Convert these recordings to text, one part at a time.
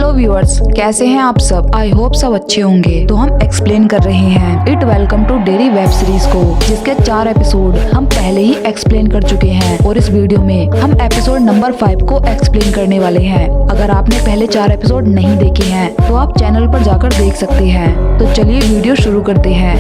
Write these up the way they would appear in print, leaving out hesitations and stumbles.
Hello viewers, कैसे हैं आप सब। आई होप सब अच्छे होंगे। तो हम एक्सप्लेन कर रहे हैं it welcome to Derry web series को, जिसके 4 एपिसोड हम पहले ही एक्सप्लेन कर चुके हैं और इस वीडियो में हम एपिसोड नंबर 5 को एक्सप्लेन करने वाले हैं। अगर आपने पहले 4 एपिसोड नहीं देखे हैं तो आप चैनल पर जाकर देख सकते हैं। तो चलिए वीडियो शुरू करते हैं।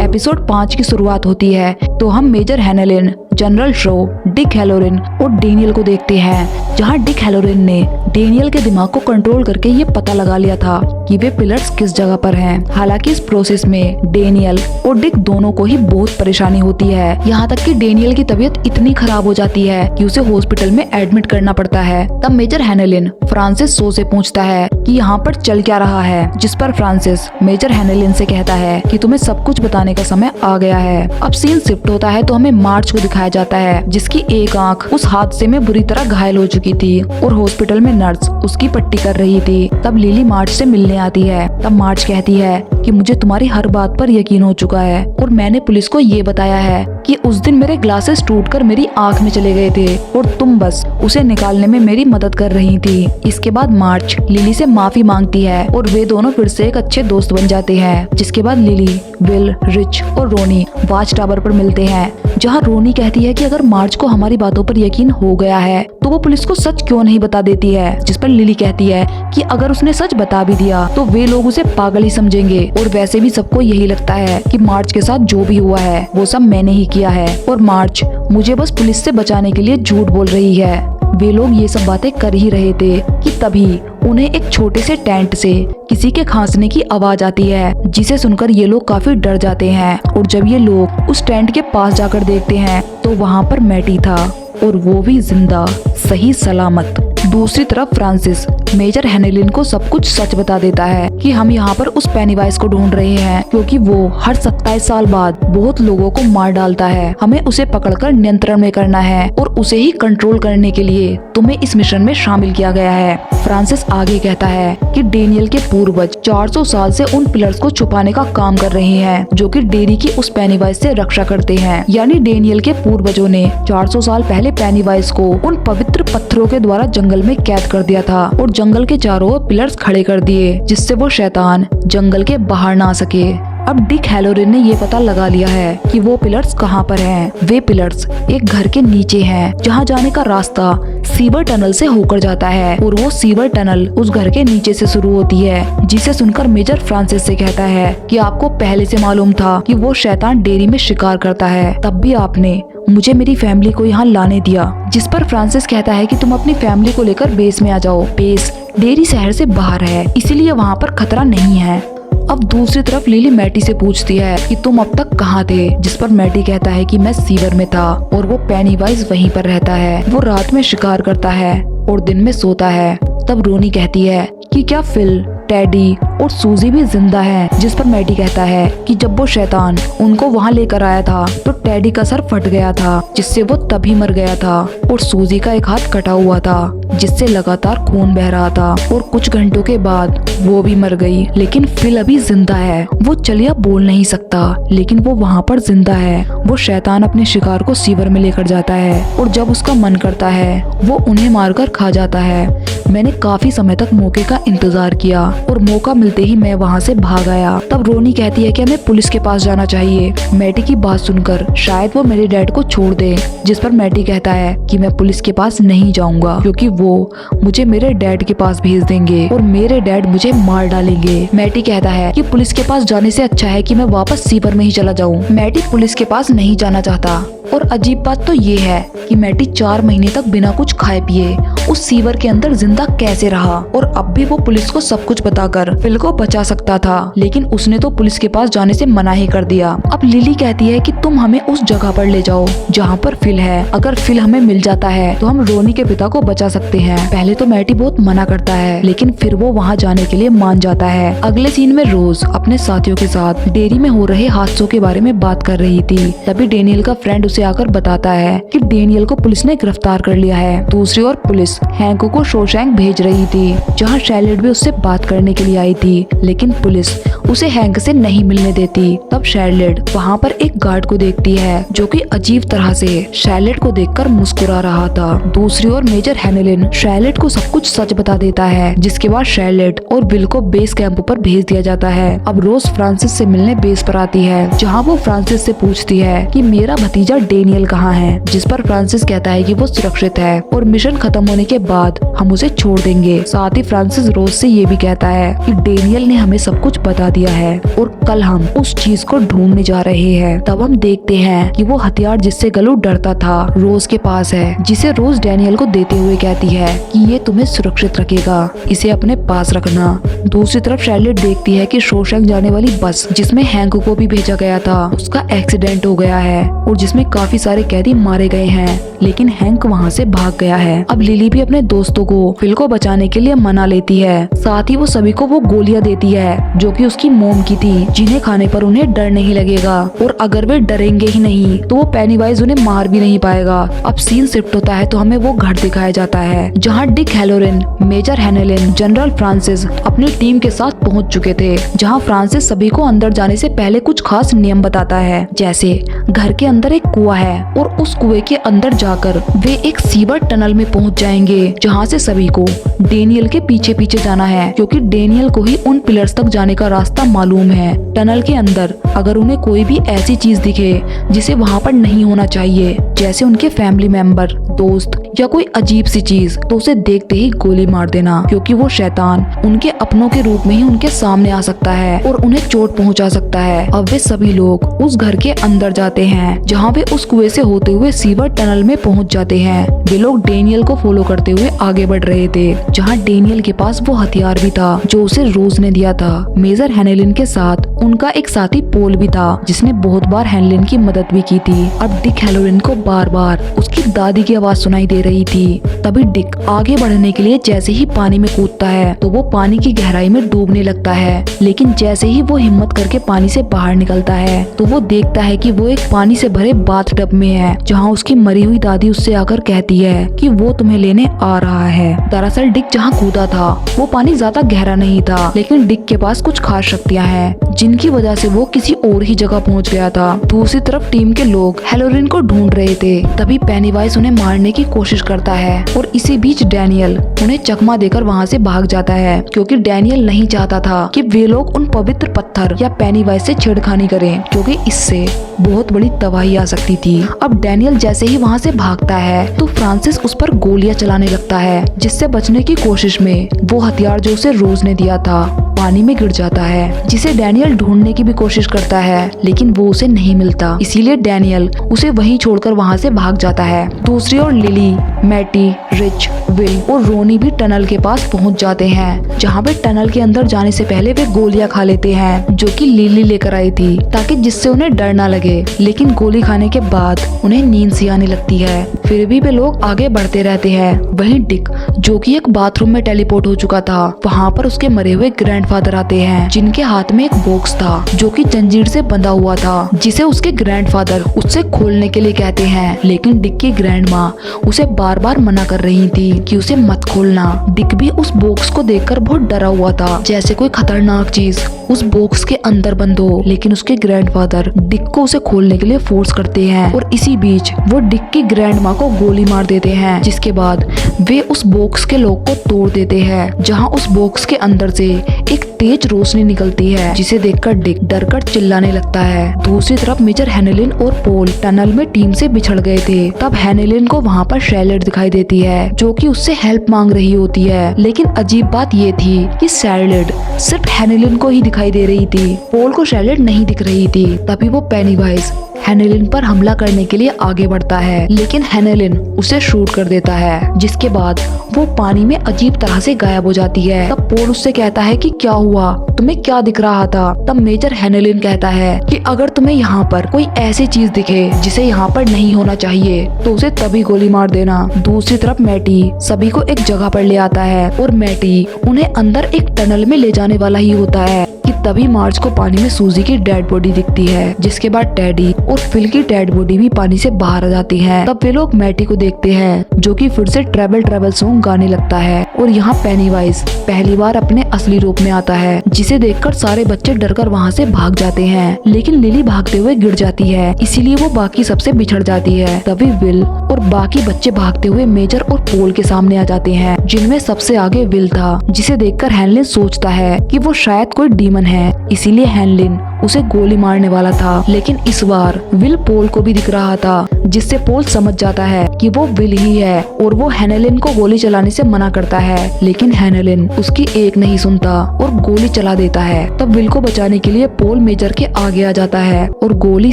एपिसोड 5 की शुरुआत होती है तो हम मेजर हेनेलिन, जनरल शो, डिक हैलोरिन और डेनियल को देखते हैं, जहां डिक हैलोरिन ने डेनियल के दिमाग को कंट्रोल करके ये पता लगा लिया था कि वे पिलर्स किस जगह पर हैं। हालांकि इस प्रोसेस में डेनियल और डिक दोनों को ही बहुत परेशानी होती है, यहाँ तक कि डेनियल की तबीयत इतनी खराब हो जाती है कि उसे हॉस्पिटल में एडमिट करना पड़ता है। तब मेजर हेनेलिन फ्रांसिस शो से पूछता है कि यहाँ पर चल क्या रहा है, जिस पर फ्रांसिस मेजर हेनेलिन से कहता है कि तुम्हें सब कुछ बताने का समय आ गया है। अब सीन शिफ्ट होता है तो हमें मार्च को दिखाया जाता है, जिसकी एक आंख उस हादसे में बुरी तरह घायल हो चुकी थी और हॉस्पिटल में नर्स उसकी पट्टी कर रही थी। तब लिली मार्च से मिलने आती है। तब मार्च कहती है कि मुझे तुम्हारी हर बात पर यकीन हो चुका है और मैंने पुलिस को ये बताया है कि उस दिन मेरे ग्लासेस टूटकर मेरी आंख में चले गए थे और तुम बस उसे निकालने में मेरी मदद कर रही थी। इसके बाद मार्च लिली से माफी मांगती है और वे दोनों फिर से एक अच्छे दोस्त बन जाते हैं। जिसके बाद लिली, विल, रिच और रोनी वाच टावर पर मिलते हैं, जहां रोनी कहती है कि अगर मार्च को हमारी बातों पर यकीन हो गया है तो वो पुलिस को सच क्यों नहीं बता देती है। जिस पर लिली कहती है कि अगर उसने सच बता भी दिया तो वे लोग उसे पागल ही समझेंगे और वैसे भी सबको यही लगता है कि मार्च के साथ जो भी हुआ है वो सब मैंने ही किया है और मार्च मुझे बस पुलिस से बचाने के लिए झूठ बोल रही है। वे लोग ये सब बातें कर ही रहे थे कि तभी उन्हें एक छोटे से टेंट से किसी के खांसने की आवाज आती है, जिसे सुनकर ये लोग काफी डर जाते हैं। और जब ये लोग उस टेंट के पास जाकर देखते हैं तो वहाँ पर मैटी था और वो भी जिंदा, सही सलामत। दूसरी तरफ फ्रांसिस मेजर हेनेलिन को सब कुछ सच बता देता है कि हम यहाँ पर उस पेनीवाइज को ढूंढ रहे हैं, क्योंकि वो हर 27 साल बाद बहुत लोगों को मार डालता है। हमें उसे पकड़कर नियंत्रण में करना है और उसे ही कंट्रोल करने के लिए तुम्हें इस मिशन में शामिल किया गया है। फ्रांसिस आगे कहता है कि डेनियल के पूर्वज 400 साल से उन पिलर्स को छुपाने का काम कर रहे हैं, जो कि डेरी की उस पेनीवाइज से रक्षा करते हैं। यानी डेनियल के पूर्वजों ने 400 साल पहले पेनीवाइज को उन पवित्र पत्थरों के द्वारा जंगल में कैद कर दिया था और जंगल के चारों ओर पिलर्स खड़े कर दिए, जिससे वो शैतान जंगल के बाहर ना सके। अब डिक हैलोरिन ने ये पता लगा लिया है कि वो पिलर्स कहाँ पर हैं। वे पिलर्स एक घर के नीचे हैं, जहाँ जाने का रास्ता सीवर टनल से होकर जाता है और वो सीवर टनल उस घर के नीचे से शुरू होती है। जिसे सुनकर मेजर फ्रांसिस से कहता है कि आपको पहले से मालूम था कि वो शैतान डेरी में शिकार करता है, तब भी आपने मुझे मेरी फैमिली को यहाँ लाने दिया। जिस पर फ्रांसिस कहता है कि तुम अपनी फैमिली को लेकर बेस में आ जाओ। बेस डेरी शहर से बाहर है, इसीलिए वहाँ पर खतरा नहीं है। अब दूसरी तरफ लिली मैटी से पूछती है कि तुम अब तक कहाँ थे। जिस पर मैटी कहता है कि मैं सीवर में था और वो पेनीवाइज वहीं पर रहता है। वो रात में शिकार करता है और दिन में सोता है। तब रोनी कहती है कि क्या फिल, टेडी और सूजी भी जिंदा है। जिस पर मैटी कहता है कि जब वो शैतान उनको वहाँ लेकर आया था तो टेडी का सर फट गया था, जिससे वो तभी मर गया था, और सूजी का एक हाथ कटा हुआ था, जिससे लगातार खून बह रहा था, और कुछ घंटों के बाद वो भी मर गई। लेकिन फिल अभी जिंदा है। वो चल या बोल नहीं सकता, लेकिन वो वहाँ पर जिंदा है। वो शैतान अपने शिकार को सीवर में लेकर जाता है और जब उसका मन करता है वो उन्हें मारकर खा जाता है। मैंने काफी समय तक मौके का इंतजार किया और मौका मिलते ही मैं वहाँ से भाग आया। तब रोनी कहती है कि हमें पुलिस के पास जाना चाहिए। मैटी की बात सुनकर शायद वो मेरे डैड को छोड़ दे। जिस पर मैटी कहता है कि मैं पुलिस के पास नहीं जाऊंगा, क्योंकि वो मुझे मेरे डैड के पास भेज देंगे और मेरे डैड मुझे मार डालेंगे। मैटी कहता है कि पुलिस के पास जाने से अच्छा है कि मैं वापस सीवर में ही चला जाऊं। मैटी पुलिस के पास नहीं जाना चाहता। और अजीब बात तो ये है कि मैटी 4 महीने तक बिना कुछ खाए पिए उस सीवर के अंदर जिंदा कैसे रहा, और अब भी वो पुलिस को सब कुछ बताकर फिल को बचा सकता था, लेकिन उसने तो पुलिस के पास जाने से मना ही कर दिया। अब लिली कहती है कि तुम हमें उस जगह पर ले जाओ जहाँ पर फिल है। अगर फिल हमें मिल जाता है तो हम रोनी के पिता को बचा सकते हैं। पहले तो मैटी बहुत मना करता है, लेकिन फिर वो वहाँ जाने के लिए मान जाता है। अगले सीन में रोज अपने साथियों के साथ डेयरी में हो रहे हादसों के बारे में बात कर रही थी। तभी डेनियल का फ्रेंड उसे आकर बताता है कि डेनियल को पुलिस ने गिरफ्तार कर लिया है। दूसरी ओर पुलिस हैंको को शोशैंक भेज रही थी, जहां शैलेट भी उससे बात करने के लिए आई थी, लेकिन पुलिस उसे हैंक से नहीं मिलने देती। तब शार्लेट वहाँ पर एक गार्ड को देखती है जो कि अजीब तरह से शार्लेट को देखकर मुस्कुरा रहा था। दूसरी ओर मेजर हेनेलिन शार्लेट को सब कुछ सच बता देता है, जिसके बाद शार्लेट और विल को बेस कैंप पर भेज दिया जाता है। अब रोज फ्रांसिस से मिलने बेस पर आती है, जहाँ वो फ्रांसिस से पूछती है कि मेरा भतीजा डेनियल कहाँ है, जिस पर फ्रांसिस कहता है कि वो सुरक्षित है और मिशन खत्म होने के बाद हम उसे छोड़ देंगे। साथ ही फ्रांसिस रोज से ये भी कहता है कि डेनियल ने हमें सब कुछ बता दिया है और कल हम उस चीज को ढूंढने जा रहे हैं। तब हम देखते हैं कि वो हथियार जिससे गलू डरता था रोज के पास है, जिसे रोज डेनियल को देते हुए कहती है कि ये तुम्हें सुरक्षित रखेगा, इसे अपने पास रखना। दूसरी तरफ शार्लेट देखती है कि शोशैंक जाने वाली बस जिसमें हैंक को भी भेजा गया था उसका एक्सीडेंट हो गया है और जिसमें काफी सारे कैदी मारे गए हैं, लेकिन हैंक वहाँ से भाग गया है। अब लिली भी अपने दोस्तों को फिल को बचाने के लिए मना लेती है। साथ ही वो सभी को वो गोलियां देती है जो कि उसकी मोम की थी, जिन्हें खाने पर उन्हें डर नहीं लगेगा और अगर वे डरेंगे ही नहीं तो वो पेनीवाइज उन्हें मार भी नहीं पाएगा। अब सीन शिफ्ट होता है तो हमें वो घर दिखाया जाता है जहाँ डिक हैलोरिन, मेजर हेनेलिन, जनरल फ्रांसिस अपनी टीम के साथ पहुँच चुके थे। जहाँ फ्रांसिस सभी को अंदर जाने से पहले कुछ खास नियम बताता है, जैसे घर के अंदर एक कुआं है और उस कुएं के अंदर जाकर वे एक सीवर टनल में पहुंच जाएंगे, जहां से सभी को डेनियल के पीछे पीछे जाना है, क्योंकि डेनियल को ही उन पिलर्स तक जाने का रास्ता मालूम है। टनल के अंदर अगर उन्हें कोई भी ऐसी चीज दिखे जिसे वहां पर नहीं होना चाहिए, जैसे उनके फैमिली मेंबर, दोस्त या कोई अजीब सी चीज, तो उसे देखते ही गोली मार देना, क्योंकि वो शैतान उनके अपनों के रूप में ही उनके सामने आ सकता है और उन्हें चोट पहुंचा सकता है। अब वे सभी लोग उस घर के अंदर जाते हैं, जहाँ वे उस कुएं से होते हुए सीवर टनल में पहुंच जाते हैं। वे लोग डेनियल को फॉलो करते हुए आगे बढ़ रहे थे, जहाँ डेनियल के पास वो हथियार भी था जो उसे रोज ने दिया था। मेजर हेनेलिन के साथ उनका एक साथी पोल भी था, जिसने बहुत बार हेनेलिन की मदद भी की थी। अब डिक हैलोरिन को बार बार उसकी दादी की आवाज सुनाई दे रही थी। तभी डिक आगे बढ़ने के लिए जैसे ही पानी में कूदता है तो वो पानी की गहराई में डूबने लगता है, लेकिन जैसे ही वो हिम्मत करके पानी से बाहर निकलता है तो वो देखता है कि वो एक पानी से भरे बाथटब में है, जहाँ उसकी मरी हुई दादी उससे आकर कहती है कि वो तुम्हें लेने आ रहा है। दरअसल डिक जहाँ कूदा था वो पानी ज्यादा गहरा नहीं था, लेकिन डिक के पास कुछ खास शक्तियाँ हैं जिनकी वजह से वो किसी और ही जगह पहुँच गया था। दूसरी तरफ टीम के लोग हैलोरिन को ढूंढ रहे थे, तभी पेनीवाइज उन्हें मारने की कोशिश करता है और इसी बीच डेनियल उन्हें चकमा देकर वहाँ से भाग जाता है, क्योंकि डेनियल नहीं चाहता था कि वे लोग उन पवित्र पत्थर या पेनीवाइज से छेड़खानी करें, क्योंकि इससे बहुत बड़ी तबाही आ सकती थी। अब डेनियल जैसे ही वहाँ से भागता है तो फ्रांसिस उस पर गोलियां चलाने लगता है, जिससे बचने की कोशिश में वो हथियार जो उसे रोज ने दिया था पानी में गिर जाता है, जिसे डेनियल ढूंढने की भी कोशिश करता है, लेकिन वो उसे नहीं मिलता। इसीलिए डेनियल उसे वहीं छोड़कर वहाँ से भाग जाता है। दूसरी ओर लिली, मैटी, रिच, विल और रोनी भी टनल के पास पहुँच जाते हैं, जहाँ पे टनल के अंदर जाने से पहले वे गोलियां खा लेते हैं जो कि लिली लेकर आई थी, ताकि जिससे उन्हें डर ना लगे। लेकिन गोली खाने के बाद उन्हें नींद सी आने लगती है। फिर भी वे लोग आगे बढ़ते रहते हैं। वहीं डिक, जो कि एक बाथरूम में टेलीपोर्ट हो चुका था, वहाँ पर उसके मरे हुए ग्रैंडफादर आते हैं, जिनके हाथ में एक बॉक्स था जो कि जंजीर से बंधा हुआ था, जिसे उसके ग्रैंडफादर उससे खोलने के लिए कहते हैं। लेकिन डिक की ग्रैंड माँ उसे बार बार मना कर रही थी कि उसे मत खोलना। डिक भी उस बॉक्स को देखकर बहुत डरा हुआ था, जैसे कोई खतरनाक चीज उस बॉक्स के अंदर बंद हो। लेकिन उसके ग्रैंडफादर डिक को उसे खोलने के लिए फोर्स करते हैं और इसी बीच वो डिक की ग्रैंड माँ को गोली मार देते हैं, जिसके बाद वे उस बॉक्स के लॉक को तोड़ देते हैं, जहाँ उस बॉक्स के अंदर से एक तेज रोशनी निकलती है, जिसे देखकर डिक डरकर चिल्लाने लगता है। दूसरी तरफ मेजर हेनेलिन और पोल टनल में टीम से बिछड़ गए थे। तब हेनेलिन को वहाँ पर शार्लेट दिखाई देती है, जो कि उससे हेल्प मांग रही होती है। लेकिन अजीब बात ये थी कि शार्लेट सिर्फ हेनेलिन को ही दिखाई दे रही थी, पोल को शार्लेट नहीं दिख रही थी। तभी वो पेनीवाइज हेनेलिन पर हमला करने के लिए आगे बढ़ता है, लेकिन हेनेलिन उसे शूट कर देता है, जिसके बाद वो पानी में अजीब तरह से गायब हो जाती है। तब पोल उससे कहता है कि क्या हुआ, तुम्हें क्या दिख रहा था? तब मेजर हेनेलिन कहता है कि अगर तुम्हें यहाँ पर कोई ऐसी चीज दिखे जिसे यहाँ पर नहीं होना चाहिए तो उसे तभी गोली मार देना। दूसरी तरफ मैटी सभी को एक जगह पर ले आता है और मैटी उन्हें अंदर एक टनल में ले जाने वाला ही होता है कि तभी मार्ज को पानी में सूजी की डेड बॉडी दिखती है, जिसके बाद टेडी और फिल की डेड बॉडी भी पानी से बाहर आ जाती है। तब वे लोग मैटी को देखते हैं, जो कि फिर से ट्रेवल सॉन्ग गाने लगता है। और यहाँ पेनीवाइज पहली बार अपने असली रूप में आता है, जिसे देखकर सारे बच्चे डरकर वहाँ से भाग जाते हैं। लेकिन लिली भागते हुए गिर जाती है, इसीलिए वो बाकी सबसे बिछड़ जाती है। तभी विल और बाकी बच्चे भागते हुए मेजर और पोल के सामने आ जाते हैं, जिनमें सबसे आगे विल था, जिसे देखकर हेनलिन सोचता है कि वो शायद कोई डीमन है, इसीलिए हेनलिन उसे गोली मारने वाला था। लेकिन इस बार विल पोल को भी दिख रहा था, जिससे पोल समझ जाता है कि वो विल ही है और वो हेनलिन को गोली चलाने से मना करता है। लेकिन हेनलिन उसकी एक नहीं सुनता और गोली चला देता है। तब विल को बचाने के लिए पोल मेजर के आगे आ जाता है और गोली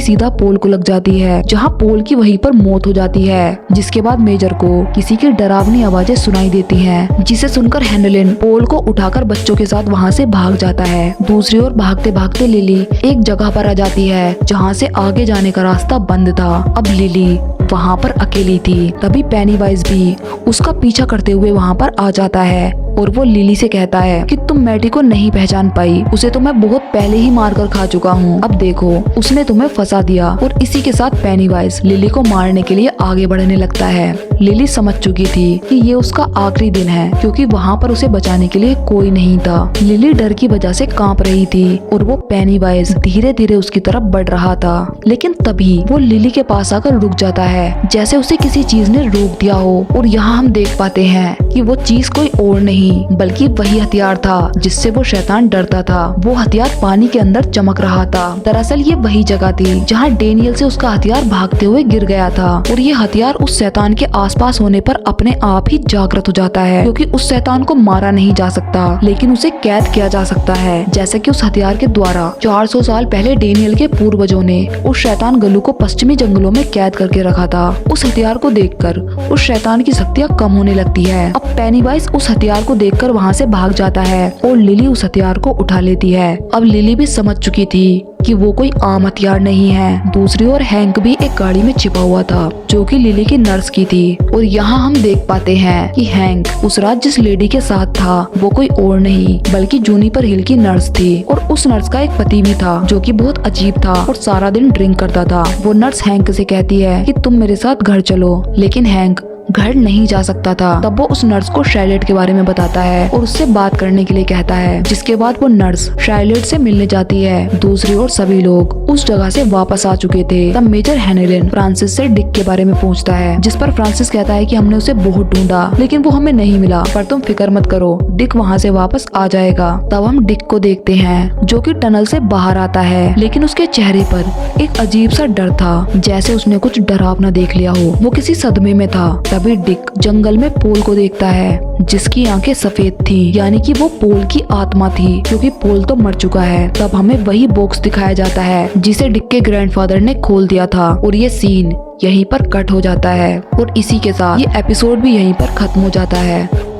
सीधा पोल को लग जाती है, जहाँ पोल की वहीं पर मौत हो जाती है। जिसके बाद मेजर को किसी की डरावनी आवाजें सुनाई देती हैं, जिसे सुनकर हेनलिन पोल को उठाकर बच्चों के साथ वहाँ से भाग जाता है। दूसरी ओर भागते भागते लिली एक जगह पर आ जाती है, जहाँ से आगे जाने का रास्ता बंद था। अब लिली वहाँ पर अकेली थी। तभी पेनीवाइज भी उसका पीछा करते हुए वहाँ पर आ जाता है और वो लिली से कहता है कि तुम मैटी को नहीं पहचान पाई, उसे तो मैं बहुत पहले ही मार कर खा चुका हूँ। अब देखो उसने तुम्हें फंसा दिया। और इसी के साथ पेनीवाइज लिली को मारने के लिए आगे बढ़ने लगता है। लिली समझ चुकी थी कि ये उसका आखिरी दिन है, क्योंकि वहाँ पर उसे बचाने के लिए कोई नहीं था। लिली डर की वजह से कांप रही थी और वो पेनीवाइज धीरे धीरे उसकी तरफ बढ़ रहा था। लेकिन तभी वो लिली के पास आकर रुक जाता है, जैसे उसे किसी चीज ने रोक दिया हो। और यहाँ हम देख पाते हैं कि वो चीज कोई और नहीं बल्कि वही हथियार था जिससे वो शैतान डरता था। वो हथियार पानी के अंदर चमक रहा था। दरअसल ये वही जगह थी जहाँ डेनियल से उसका हथियार भागते हुए गिर गया था। और ये हथियार उस शैतान के आसपास होने पर अपने आप ही जागृत हो जाता है, क्योंकि उस शैतान को मारा नहीं जा सकता, लेकिन उसे कैद किया जा सकता है। जैसे कि उस हथियार के द्वारा 400 साल पहले डेनियल के पूर्वजों ने उस शैतान गलू को पश्चिमी जंगलों में कैद करके रखा था। उस हथियार को देखकर उस शैतान की शक्तियाँ कम होने लगती है। अब पेनीवाइज उस हथियार को देखकर वहाँ से भाग जाता है और लिली उस हथियार को उठा लेती है। अब लिली भी समझ चुकी थी कि वो कोई आम हथियार नहीं है। दूसरी ओर हैंक भी एक गाड़ी में छिपा हुआ था, जो कि लिली की नर्स की थी। और यहाँ हम देख पाते हैं कि हैंक उस रात जिस लेडी के साथ था वो कोई और नहीं बल्कि जूनिपर हिल की नर्स थी। और उस नर्स का एक पति भी था, जो कि बहुत अजीब था और सारा दिन ड्रिंक करता था। वो नर्स हैंक से कहती है कि तुम मेरे साथ घर चलो, लेकिन हैंक घर नहीं जा सकता था। तब वो उस नर्स को शार्लेट के बारे में बताता है और उससे बात करने के लिए कहता है, जिसके बाद वो नर्स शार्लेट से मिलने जाती है। दूसरी ओर सभी लोग उस जगह से वापस आ चुके थे। तब मेजर हेनलिन फ्रांसिस से डिक के बारे में पूछता है, जिस पर फ्रांसिस कहता है कि हमने उसे बहुत ढूंढा लेकिन वो हमें नहीं मिला, पर तुम फिक्र मत करो, डिक वहाँ से वापस आ जाएगा। तब हम डिक को देखते हैं, जो कि टनल से बाहर आता है, लेकिन उसके चेहरे पर एक अजीब सा डर था, जैसे उसने कुछ डरावना देख लिया हो। वो किसी सदमे में था। तभी डिक जंगल में पोल को देखता है, जिसकी आंखें सफेद थी, यानी कि वो पोल की आत्मा थी, क्योंकि पोल तो मर चुका है। तब हमें वही बॉक्स दिखाया जाता है जिसे डिक के ग्रैंडफादर ने खोल दिया था। और ये सीन यहीं पर कट हो जाता है और इसी के साथ ये एपिसोड भी यहीं पर खत्म हो जाता है।